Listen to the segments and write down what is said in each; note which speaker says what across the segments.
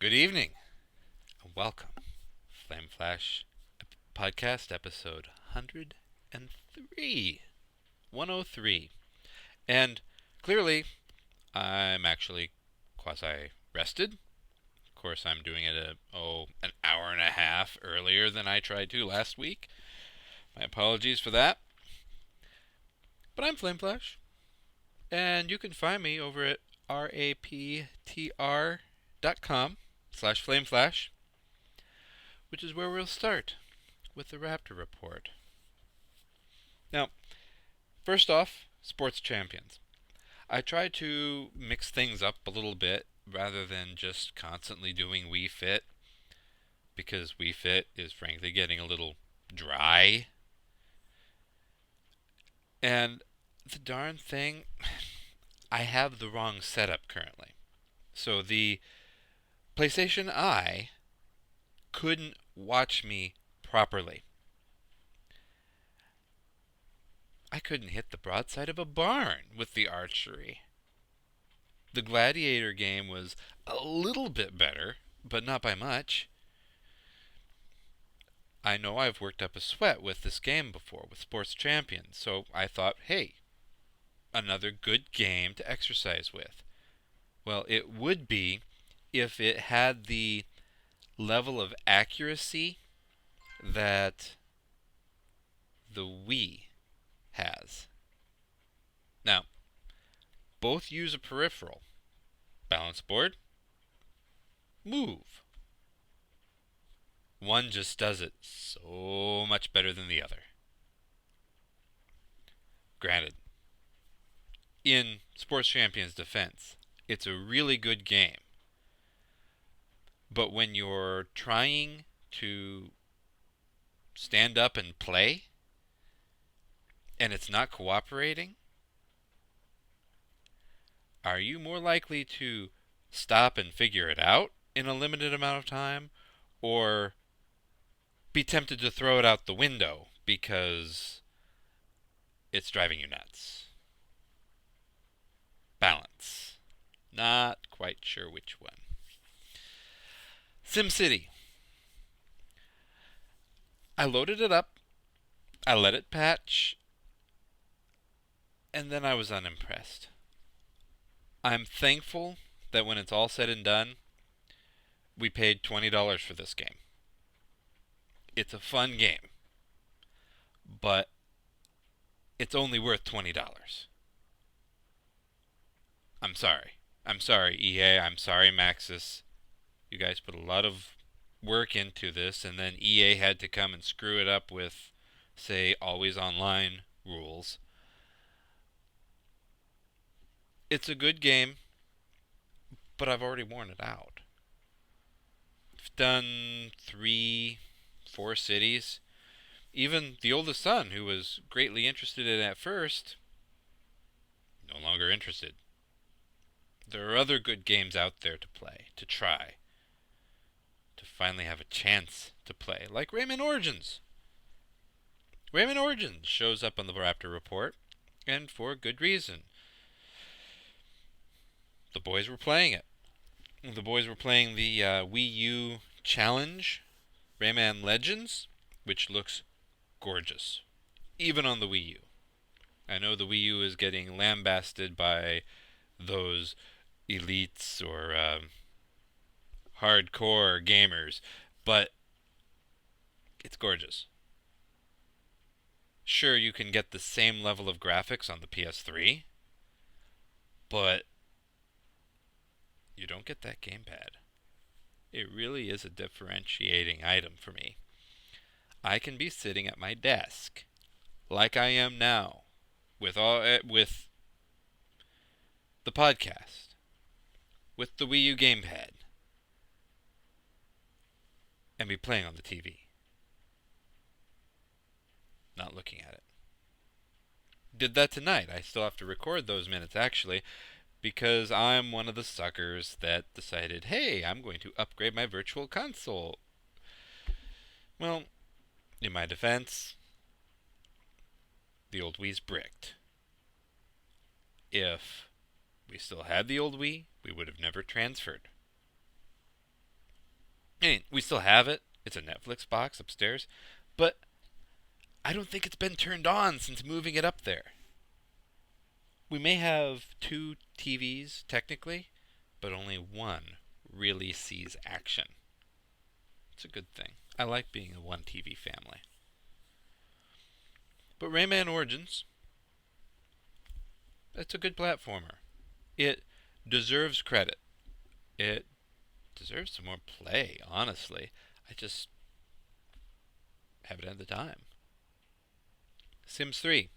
Speaker 1: Good evening and welcome. Flame Flash Podcast episode 103. 103. And clearly, I'm actually quasi rested. Of course, I'm doing it an hour and a half earlier than I tried to last week. My apologies for that. But I'm Flame Flash, and you can find me over at raptr.com/flameflash, which is where we'll start with the Raptor Report. Now, first off, sports champions. I try to mix things up a little bit rather than just constantly doing Wii Fit, because Wii Fit is frankly getting a little dry. And the darn thing, I have the wrong setup currently. So the PlayStation Eye couldn't watch me properly. I couldn't hit the broadside of a barn with the archery. The Gladiator game was a little bit better, but not by much. I know I've worked up a sweat with this game before, with Sports Champions, so I thought, hey, another good game to exercise with. Well, it would be if it had the level of accuracy that the Wii has. Now, both use a peripheral. Balance board, move. One just does it so much better than the other. Granted, in Sports Champions' defense, it's a really good game. But when you're trying to stand up and play, and it's not cooperating, are you more likely to stop and figure it out in a limited amount of time, or be tempted to throw it out the window because it's driving you nuts? Balance. Not quite sure which one. SimCity. I loaded it up, I let it patch, and then I was unimpressed. I'm thankful that when it's all said and done, we paid $20 for this game. It's a fun game, but it's only worth $20. I'm sorry. I'm sorry, EA. I'm sorry, Maxis. You guys put a lot of work into this, and then EA had to come and screw it up with, say, always online rules. It's a good game, but I've already worn it out. I've done 3, 4 cities. Even the oldest son, who was greatly interested in it at first, no longer interested. There are other good games out there to play, to try, to finally have a chance to play, like Rayman Origins. Rayman Origins shows up on the Raptor Report, and for good reason. The boys were playing it. The boys were playing the Wii U Challenge, Rayman Legends, which looks gorgeous, even on the Wii U. I know the Wii U is getting lambasted by those elites or hardcore gamers, but it's gorgeous. Sure, you can get the same level of graphics on the PS3, but you don't get that gamepad. It really is a differentiating item for me. I can be sitting at my desk, like I am now, with the podcast, with the Wii U gamepad, and be playing on the TV, not looking at it. Did that tonight. I still have to record those minutes, actually, because I'm one of the suckers that decided, hey, I'm going to upgrade my virtual console. Well, in my defense, the old Wii's bricked. If we still had the old Wii, we would have never transferred. I mean, we still have it. It's a Netflix box upstairs, but I don't think it's been turned on since moving it up there. We may have two TVs technically, but only one really sees action. It's a good thing. I like being a one TV family. But Rayman Origins, it's a good platformer. It deserves credit. It deserves some more play, honestly. I just haven't had the time. Sims 3.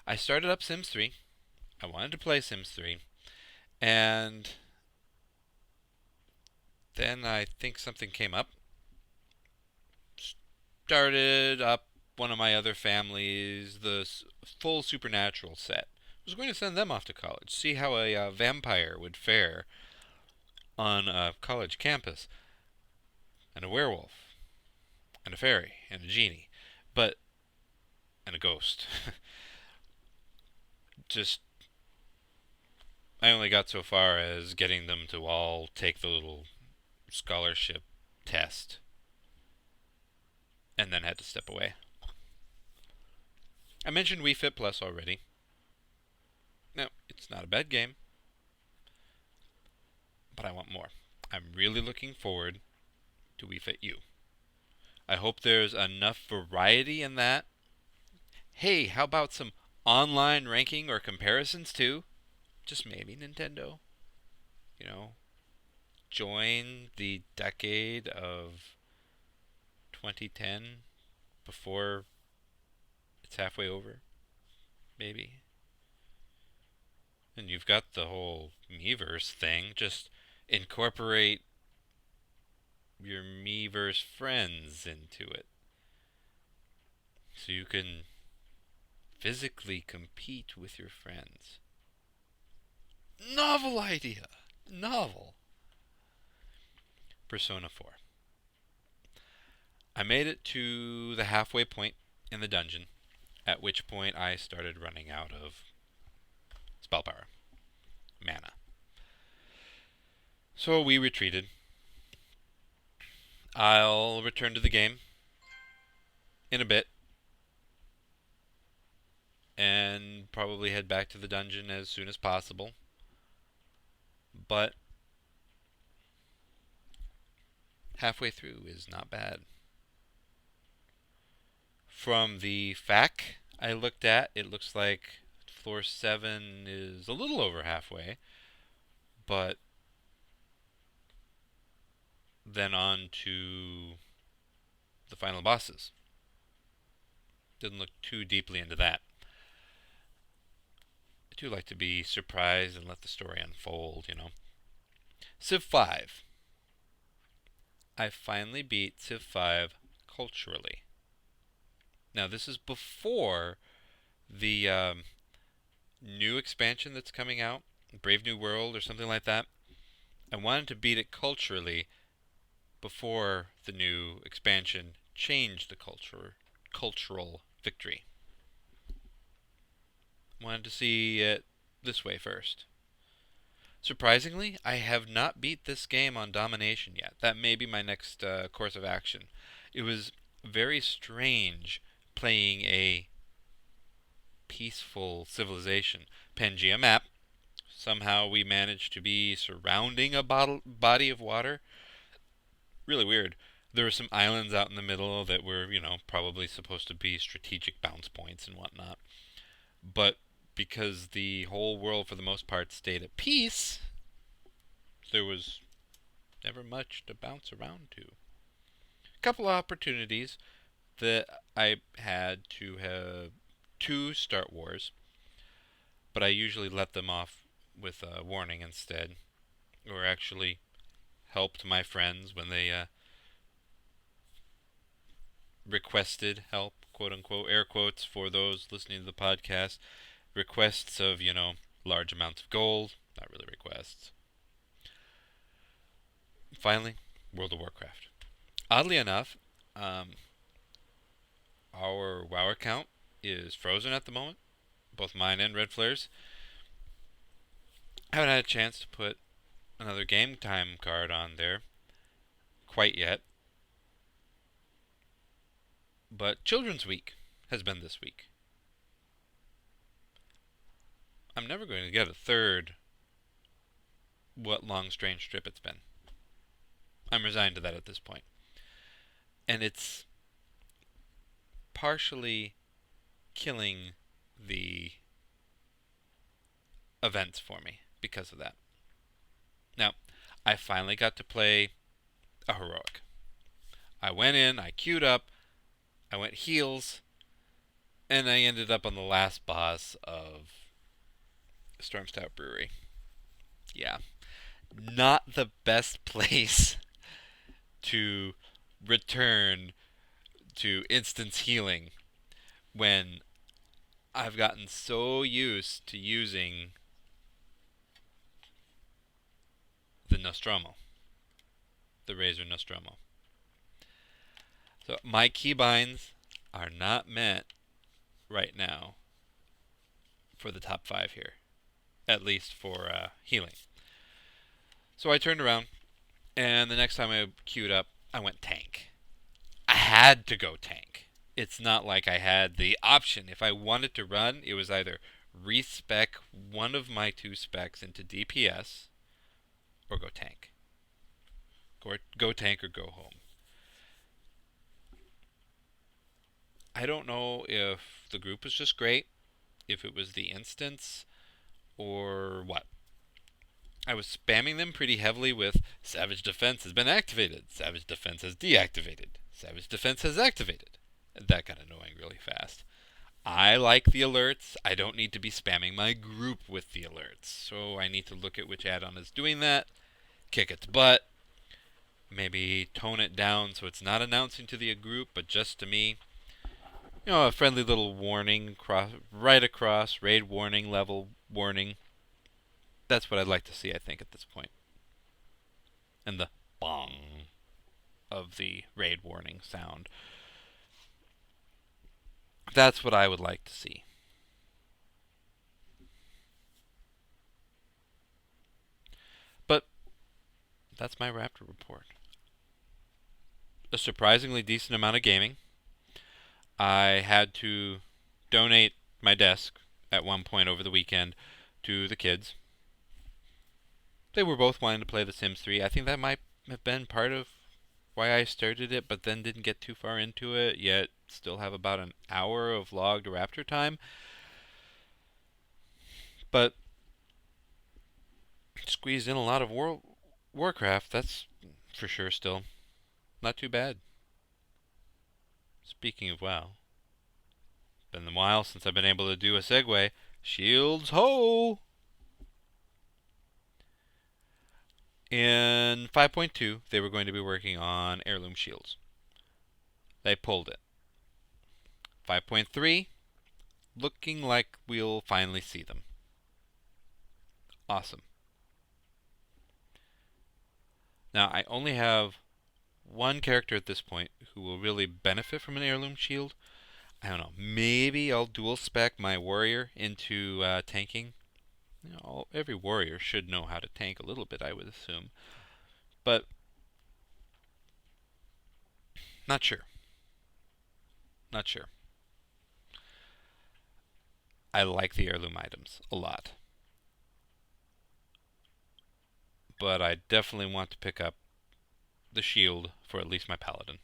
Speaker 1: I started up Sims 3. I wanted to play Sims 3. And then I think something came up. Started up one of my other families, the full Supernatural set. I was going to send them off to college, see how a vampire would fare on a college campus, and a werewolf, and a fairy, and a genie, but and a ghost. Just I only got so far as getting them to all take the little scholarship test, and then had to step away. I mentioned Wii Fit Plus already. No, it's not a bad game, but I want more. I'm really looking forward to Wii Fit U. I hope there's enough variety in that. Hey, how about some online ranking or comparisons too? Just maybe Nintendo. You know, join the decade of 2010 before it's halfway over, maybe. And you've got the whole Miiverse thing. Just incorporate your Miiverse friends into it. So you can physically compete with your friends. Novel idea! Novel! Persona 4. I made it to the halfway point in the dungeon, at which point I started running out of spell power, mana. So we retreated. I'll return to the game in a bit and probably head back to the dungeon as soon as possible. But halfway through is not bad. From the FAQ I looked at, it looks like floor 7 is a little over halfway, but then on to the final bosses. Didn't look too deeply into that. I do like to be surprised and let the story unfold, you know. Civ 5. I finally beat Civ 5 culturally. Now, this is before the new expansion that's coming out, Brave New World or something like that. I wanted to beat it culturally before the new expansion changed the cultural victory. Wanted to see it this way first. Surprisingly, I have not beat this game on domination yet. That may be my next course of action. It was very strange playing a peaceful civilization. Pangea map. Somehow we managed to be surrounding a body of water. Really weird. There were some islands out in the middle that were, probably supposed to be strategic bounce points and whatnot. But because the whole world, for the most part, stayed at peace, there was never much to bounce around to. A couple of opportunities that I had to have to start wars, but I usually let them off with a warning instead, or actually helped my friends when they requested help, quote unquote, air quotes for those listening to the podcast, requests of, large amounts of gold, not really requests. Finally, World of Warcraft. Oddly enough, our WoW account is frozen at the moment, both mine and Red Flare's. I haven't had a chance to put another game time card on there. quite yet, but Children's Week has been this week. I'm never going to get a third what long strange trip it's been. I'm resigned to that at this point. And it's partially killing the events for me because of that. Now, I finally got to play a heroic. I went in, I queued up, I went heals, and I ended up on the last boss of Stormstout Brewery. Yeah. Not the best place to return to instance healing when I've gotten so used to using the Nostromo, the Razor Nostromo. So my keybinds are not meant right now for the top 5 here, at least for healing. So I turned around, and the next time I queued up, I went tank. I had to go tank. It's not like I had the option. If I wanted to run, it was either respec one of my 2 specs into DPS or go tank. Go tank or go home. I don't know if the group was just great, if it was the instance, or what. I was spamming them pretty heavily with Savage Defense has been activated, Savage Defense has deactivated, Savage Defense has activated. That got annoying really fast. I like the alerts. I don't need to be spamming my group with the alerts. So I need to look at which add-on is doing that, kick its butt, maybe tone it down so it's not announcing to the group, but just to me. You know, a friendly little warning right across, raid warning, level warning. That's what I'd like to see, I think, at this point. And the bong of the raid warning sound. That's what I would like to see. But that's my Raptor report. A surprisingly decent amount of gaming. I had to donate my desk at one point over the weekend to the kids. They were both wanting to play The Sims 3. I think that might have been part of why I started it, but then didn't get too far into it, yet still have about an hour of logged Raptor time. But squeezed in a lot of Warcraft, that's for sure still. Not too bad. Speaking of WoW, been a while since I've been able to do a segue. Shields ho! In 5.2, they were going to be working on heirloom shields. They pulled it. 5.3, looking like we'll finally see them. Awesome. Now, I only have one character at this point who will really benefit from an heirloom shield. I don't know. Maybe I'll dual spec my warrior into tanking. You know, every warrior should know how to tank a little bit, I would assume. But not sure. Not sure. I like the heirloom items a lot. But I definitely want to pick up the shield for at least my paladin.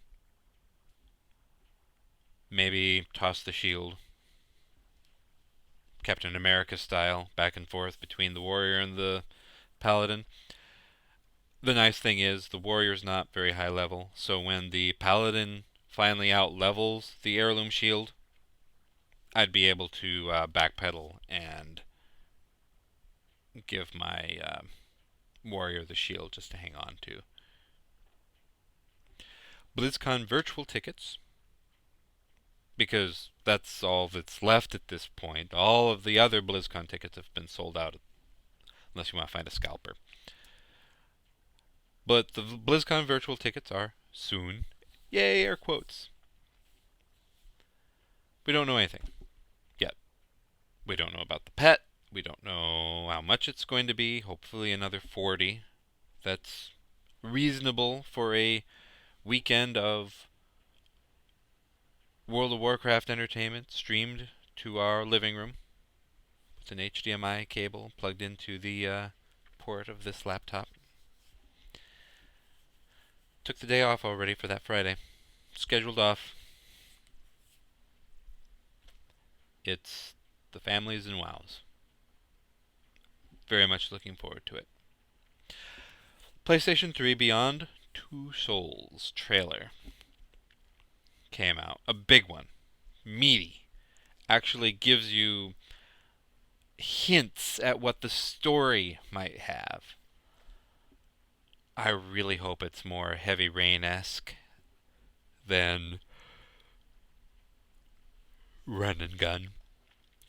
Speaker 1: Maybe toss the shield Captain America style back and forth between the warrior and the paladin. The nice thing is the warrior's not very high level, so when the paladin finally out levels the heirloom shield, I'd be able to backpedal and give my warrior the shield just to hang on to. BlizzCon virtual tickets, because that's all that's left at this point. All of the other BlizzCon tickets have been sold out, unless you want to find a scalper. But the BlizzCon virtual tickets are soon. Yay, air quotes. We don't know anything yet. We don't know about the pet. We don't know how much it's going to be. Hopefully another 40. That's reasonable for a weekend of World of Warcraft entertainment streamed to our living room with an HDMI cable plugged into the port of this laptop. Took the day off already for that Friday. Scheduled off. It's the families and WoWs. Very much looking forward to it. PlayStation 3 Beyond Two Souls trailer came out. A big one. Meaty. Actually gives you hints at what the story might have. I really hope it's more Heavy Rain-esque than run and gun.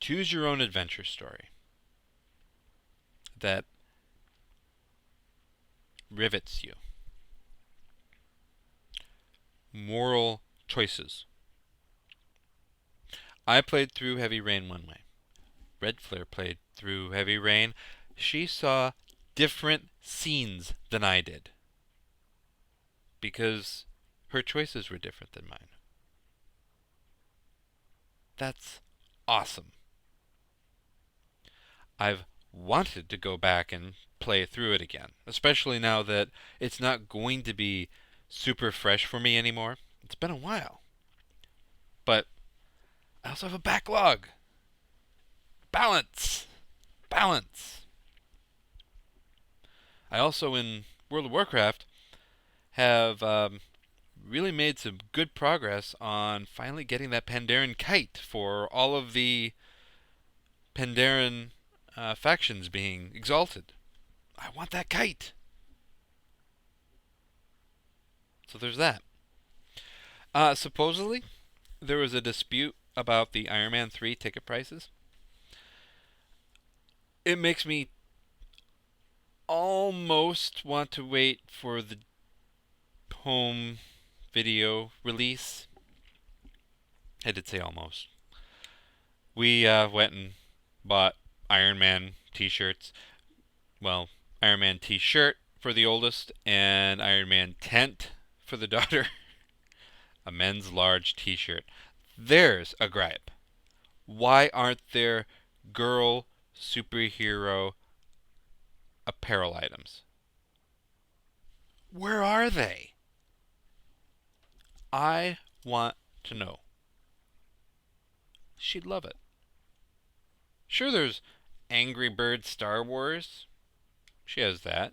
Speaker 1: Choose your own adventure story that rivets you. Moral choices. I played through Heavy Rain one way. Red Flare played through Heavy Rain. She saw different scenes than I did because her choices were different than mine. That's awesome. I've wanted to go back and play through it again, especially now that it's not going to be super fresh for me anymore. It's been a while. But I also have a backlog. Balance. Balance. I also, in World of Warcraft, have really made some good progress on finally getting that Pandaren kite for all of the Pandaren factions being exalted. I want that kite. So there's that. Supposedly, there was a dispute about the Iron Man 3 ticket prices. It makes me almost want to wait for the home video release. I did say almost. We went and bought Iron Man t-shirts. Well, Iron Man t-shirt for the oldest and Iron Man tent for the daughter. A men's large t-shirt. There's a gripe. Why aren't there girl superhero apparel items? Where are they? I want to know. She'd love it. Sure, there's Angry Bird Star Wars. She has that.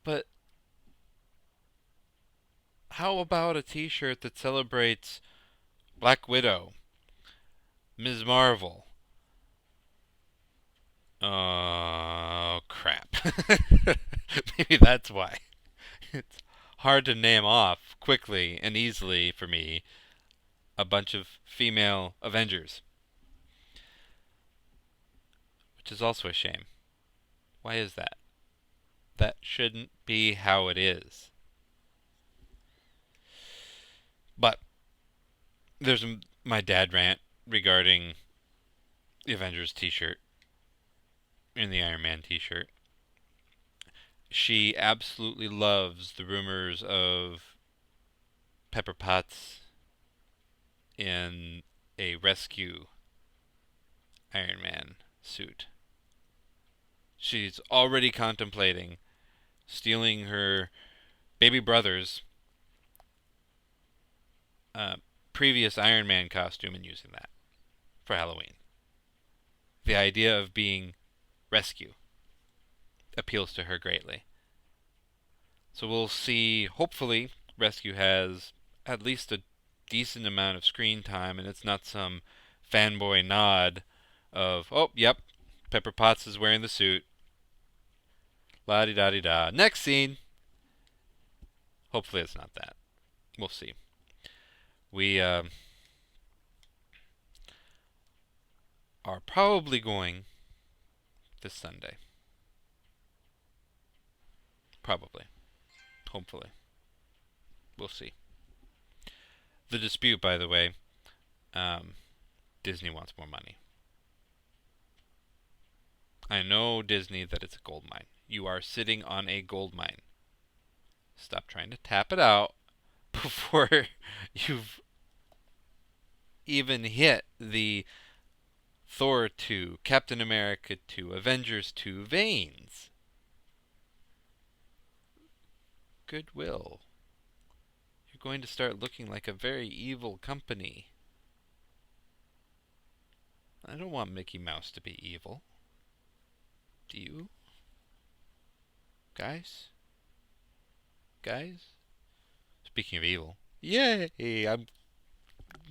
Speaker 1: But how about a t-shirt that celebrates Black Widow, Ms. Marvel? Oh, crap. Maybe that's why. It's hard to name off quickly and easily for me a bunch of female Avengers. Which is also a shame. Why is that? That shouldn't be how it is. But there's my dad rant regarding the Avengers t-shirt and the Iron Man t-shirt. She absolutely loves the rumors of Pepper Potts in a rescue Iron Man suit. She's already contemplating stealing her baby brother's previous Iron Man costume and using that for Halloween. The idea of being rescue appeals to her greatly. So we'll see, hopefully, Rescue has at least a decent amount of screen time and it's not some fanboy nod of, oh, yep, Pepper Potts is wearing the suit. La-di-da-di-da. Next scene. Hopefully it's not that. We'll see. We are probably going this Sunday. Probably. Hopefully. We'll see. The dispute, by the way, Disney wants more money. I know, Disney, that it's a gold mine. You are sitting on a gold mine. Stop trying to tap it out before you've even hit the Thor 2, Captain America 2, Avengers 2 veins. Goodwill. You're going to start looking like a very evil company. I don't want Mickey Mouse to be evil. Do you? Guys? Guys? Speaking of evil. Yay! I'm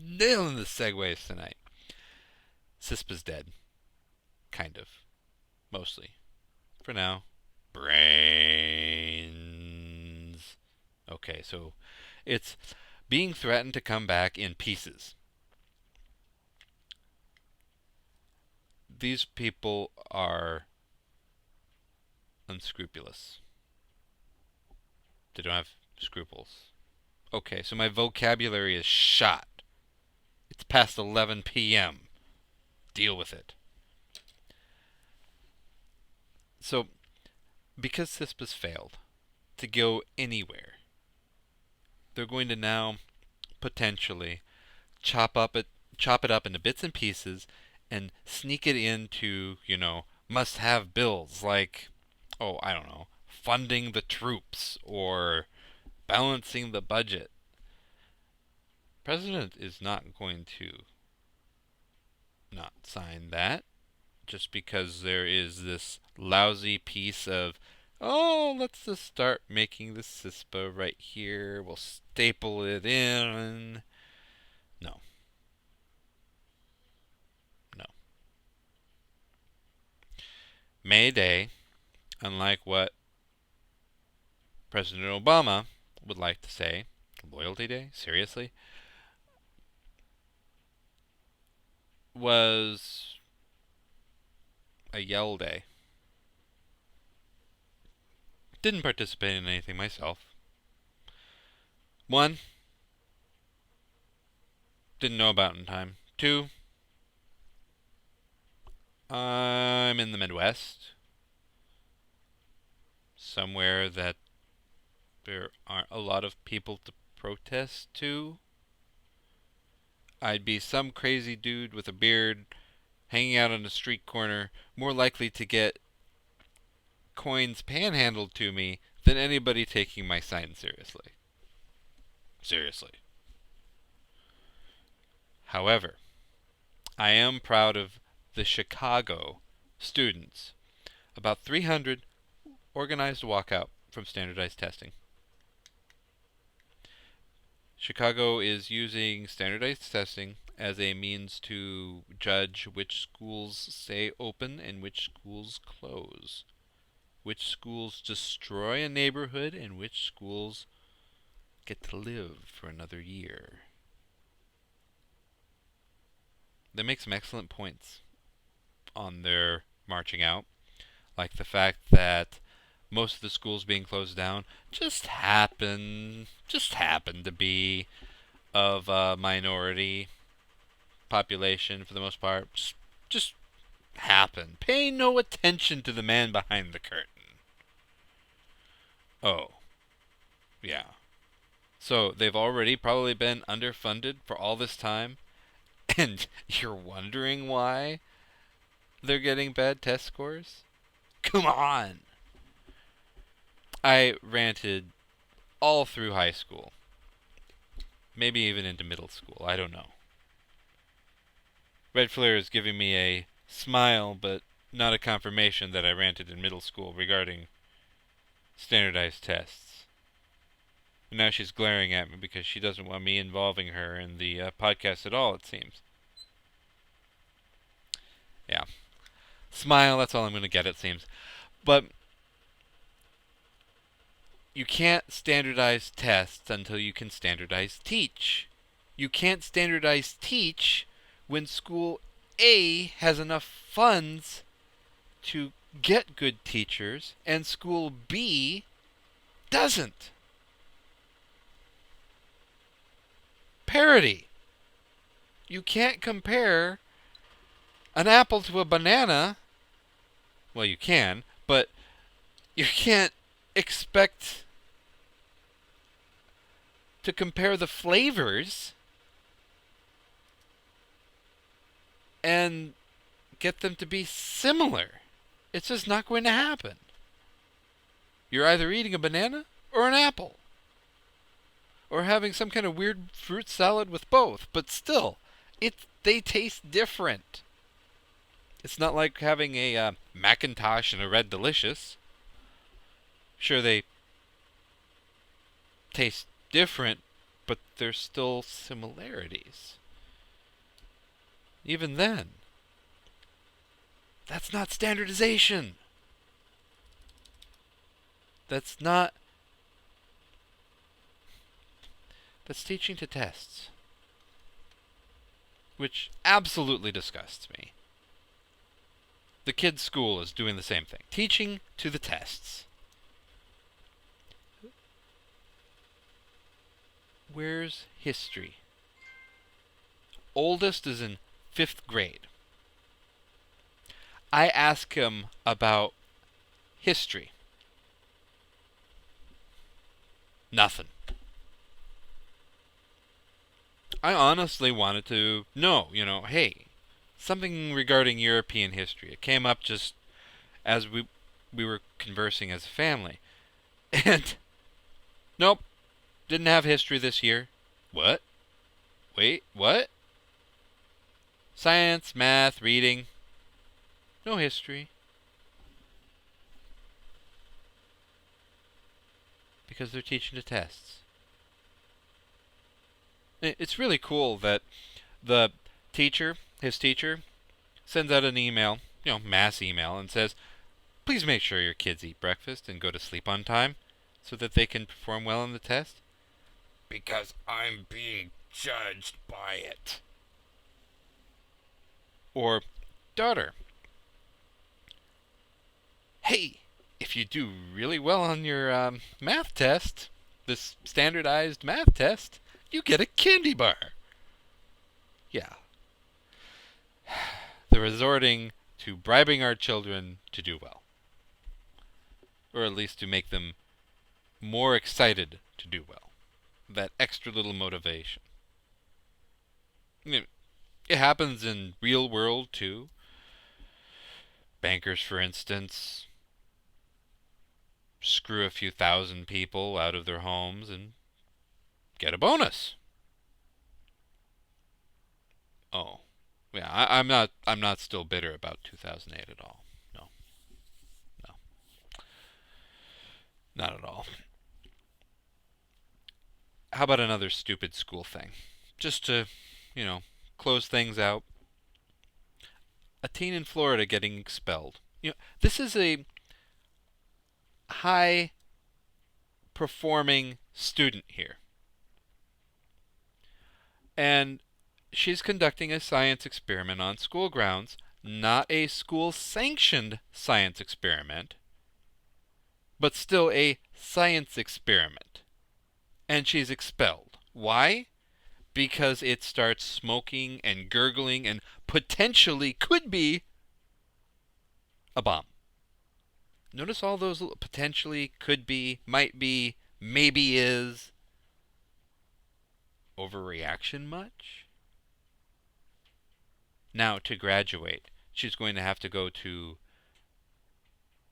Speaker 1: nailing the segues tonight. Cispa's dead. Kind of. Mostly. For now. Brains. Okay, so it's being threatened to come back in pieces. These people are unscrupulous. They don't have scruples. Okay, so my vocabulary is shot. It's past 11 p.m. Deal with it. So, because CISPA's failed to go anywhere, they're going to now potentially chop it up into bits and pieces and sneak it into, must-have bills like, I don't know, funding the troops or balancing the budget. President is not going to not sign that just because there is this lousy piece of, let's just start making the CISPA right here. We'll staple it in. No. No. May Day, unlike what President Obama would like to say, Loyalty Day? Seriously? Was a yell day. Didn't participate in anything myself. One, didn't know about in time. Two, I'm in the Midwest. Somewhere that there aren't a lot of people to protest to. I'd be some crazy dude with a beard hanging out on a street corner, more likely to get coins panhandled to me than anybody taking my sign seriously. Seriously. However, I am proud of the Chicago students. About 300 organized walkout from standardized testing. Chicago is using standardized testing as a means to judge which schools stay open and which schools close. Which schools destroy a neighborhood and which schools get to live for another year. They make some excellent points on their marching out, like the fact that most of the schools being closed down just happen to be of a minority population for the most part. Just happen. Pay no attention to the man behind the curtain. Oh, yeah. So they've already probably been underfunded for all this time, and you're wondering why they're getting bad test scores? Come on! I ranted all through high school. Maybe even into middle school. I don't know. Red Flare is giving me a smile, but not a confirmation that I ranted in middle school regarding standardized tests. And now she's glaring at me because she doesn't want me involving her in the podcast at all, it seems. Yeah. Smile, that's all I'm going to get, it seems. But you can't standardize tests until you can standardize teach. You can't standardize teach when school A has enough funds to get good teachers and school B doesn't. Parity. You can't compare an apple to a banana. Well, you can, but you can't expect to compare the flavors and get them to be similar. It's just not going to happen. You're either eating a banana or an apple, or having some kind of weird fruit salad with both, but still, they taste different. It's not like having a Macintosh and a Red Delicious. Sure, they taste different, but there's still similarities. Even then, that's not standardization. That's teaching to tests. Which absolutely disgusts me. The kids' school is doing the same thing. Teaching to the tests. Where's history? Oldest is in 5th grade. I ask him about history. Nothing. I honestly wanted to know, hey, something regarding European history. It came up just as we were conversing as a family. And nope, didn't have history this year. What? Wait, what? Science, math, reading. No history. Because they're teaching the tests. It's really cool that the teacher, his teacher, sends out an email, mass email, and says, please make sure your kids eat breakfast and go to sleep on time so that they can perform well on the test. Because I'm being judged by it. Or, daughter, hey, if you do really well on your math test, this standardized math test, you get a candy bar. Yeah. They're resorting to bribing our children to do well. Or at least to make them more excited to do well. That extra little motivation. It happens in real world too. Bankers, for instance, screw a few thousand people out of their homes and get a bonus. Oh, yeah. I'm not still bitter about 2008 at all. No, not at all. How about another stupid school thing, just to, close things out? A teen in Florida getting expelled. This is a high performing student here. And she's conducting a science experiment on school grounds, not a school-sanctioned science experiment, but still a science experiment. And she's expelled. Why? Because it starts smoking and gurgling and potentially could be a bomb. Notice all those potentially, could be, might be, maybe is. Overreaction much? Now, to graduate, she's going to have to go to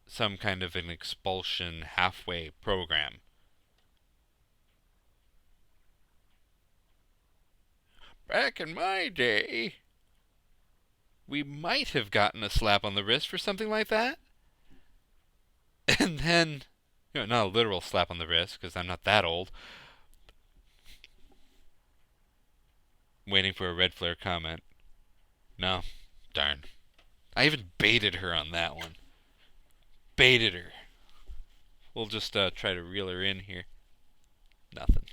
Speaker 1: some kind of an expulsion halfway program. Back in my day, we might have gotten a slap on the wrist for something like that. And then, not a literal slap on the wrist, because I'm not that old. Waiting for a red flare comment. No, darn. I even baited her on that one. Baited her. We'll just try to reel her in here. Nothing.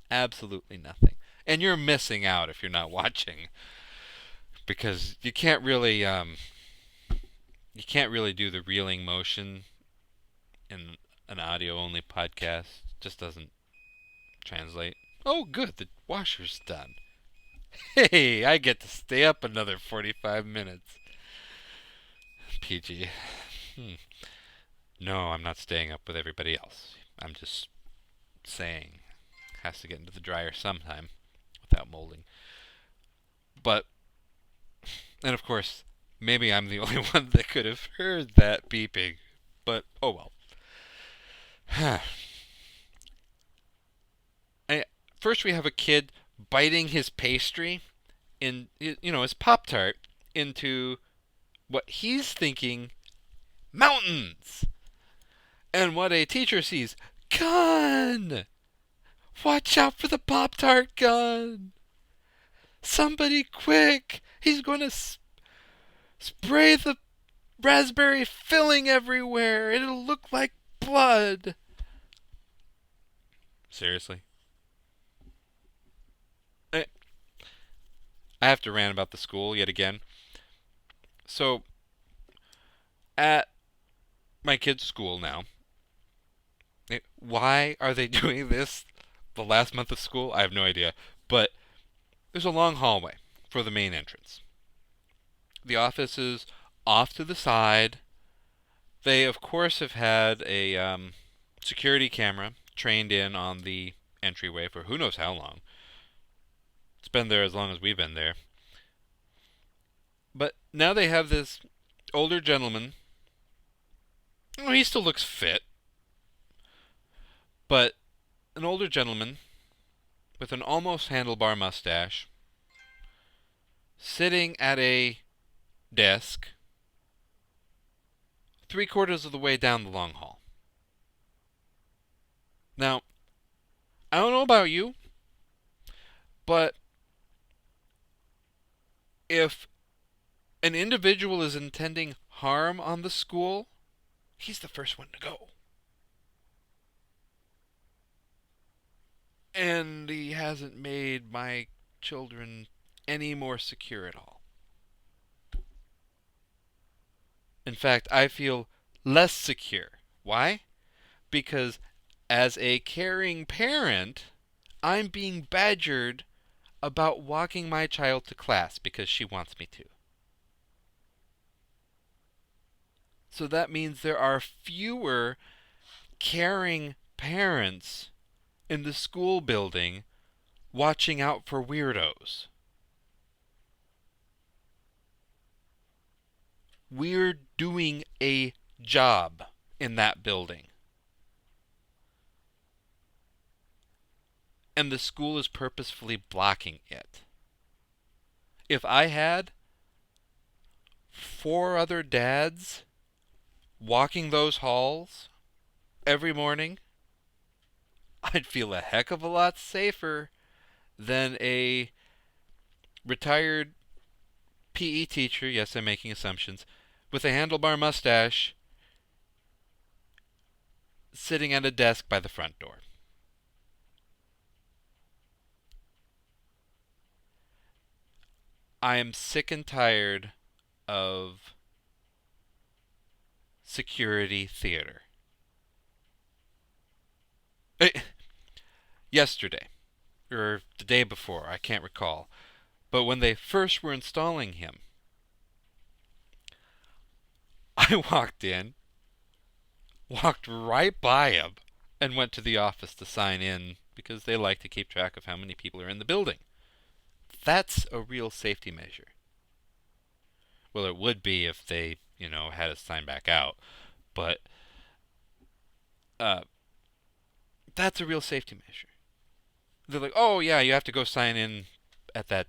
Speaker 1: Absolutely nothing. And you're missing out if you're not watching, because you can't really do the reeling motion in an audio-only podcast. It just doesn't translate. Oh, good, the washer's done. Hey, I get to stay up another 45 minutes. PG. No, I'm not staying up with everybody else. I'm just saying Has to get into the dryer sometime without molding. But, and of course, maybe I'm the only one that could have heard that beeping. But, oh well. First, we have a kid biting his pastry his Pop Tart into what he's thinking mountains. And what a teacher sees, gun! Watch out for the Pop Tart gun! Somebody quick! He's going to spray the raspberry filling everywhere. It'll look like blood. Seriously? I have to rant about the school yet again. So, at my kid's school now, why are they doing this the last month of school? I have no idea. But there's a long hallway for the main entrance. The office is off to the side. They, of course, have had a security camera trained in on the entryway for who knows how long. It's been there as long as we've been there. But now they have this older gentleman. Oh, he still looks fit. But an older gentleman with an almost handlebar mustache sitting at a desk 3/4 of the way down the long hall. Now, I don't know about you, but if an individual is intending harm on the school, he's the first one to go. And he hasn't made my children any more secure at all. In fact, I feel less secure. Why? Because as a caring parent, I'm being badgered about walking my child to class because she wants me to. So that means there are fewer caring parents in the school building watching out for weirdos. We're doing a job in that building. And the school is purposefully blocking it. If I had 4 other dads walking those halls every morning, I'd feel a heck of a lot safer than a retired PE teacher, yes, I'm making assumptions, with a handlebar mustache sitting at a desk by the front door. I am sick and tired of security theater. Yesterday, or the day before, I can't recall, but when they first were installing him, I walked in, walked right by him, and went to the office to sign in because they like to keep track of how many people are in the building. That's a real safety measure. Well, it would be if they, had us sign back out, but that's a real safety measure. They're like, oh yeah, you have to go sign in at that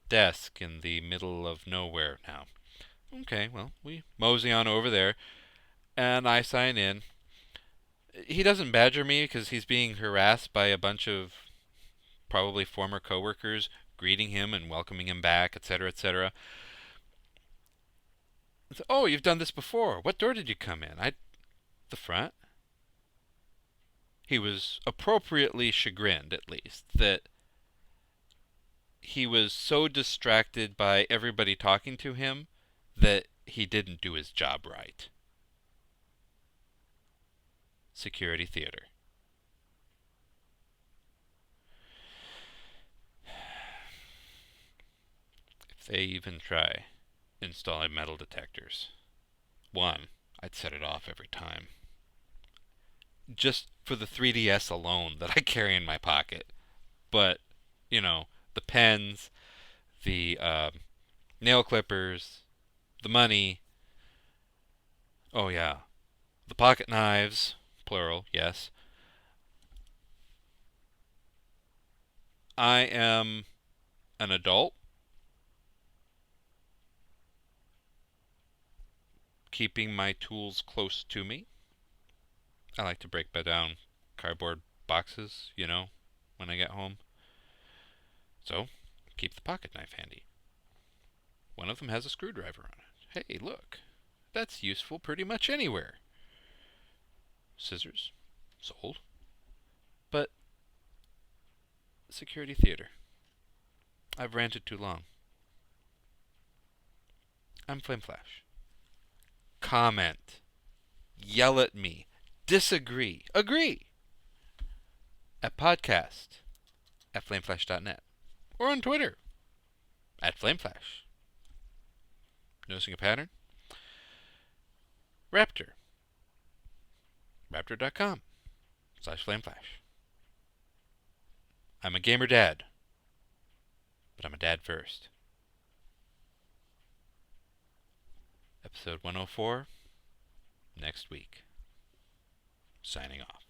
Speaker 1: desk in the middle of nowhere now. Okay, well, we mosey on over there, and I sign in. He doesn't badger me because he's being harassed by a bunch of probably former coworkers greeting him and welcoming him back, etc., etc. Oh, you've done this before. What door did you come in? The front. He was appropriately chagrined, at least, that he was so distracted by everybody talking to him that he didn't do his job right. Security theater. If they even try installing metal detectors, one, I'd set it off every time. Just for the 3DS alone that I carry in my pocket. But, the pens, the nail clippers, the money. Oh, yeah. The pocket knives, plural, yes. I am an adult, keeping my tools close to me. I like to break down cardboard boxes, when I get home. So, keep the pocket knife handy. One of them has a screwdriver on it. Hey, look. That's useful pretty much anywhere. Scissors. Sold. But, security theater. I've ranted too long. I'm Flame Flash. Comment. Yell at me. Disagree. Agree. At podcast at flameflash.net. Or on Twitter at flameflash. Noticing a pattern? Raptor. Raptor.com/flameflash. I'm a gamer dad, but I'm a dad first. Episode 104, next week. Signing off.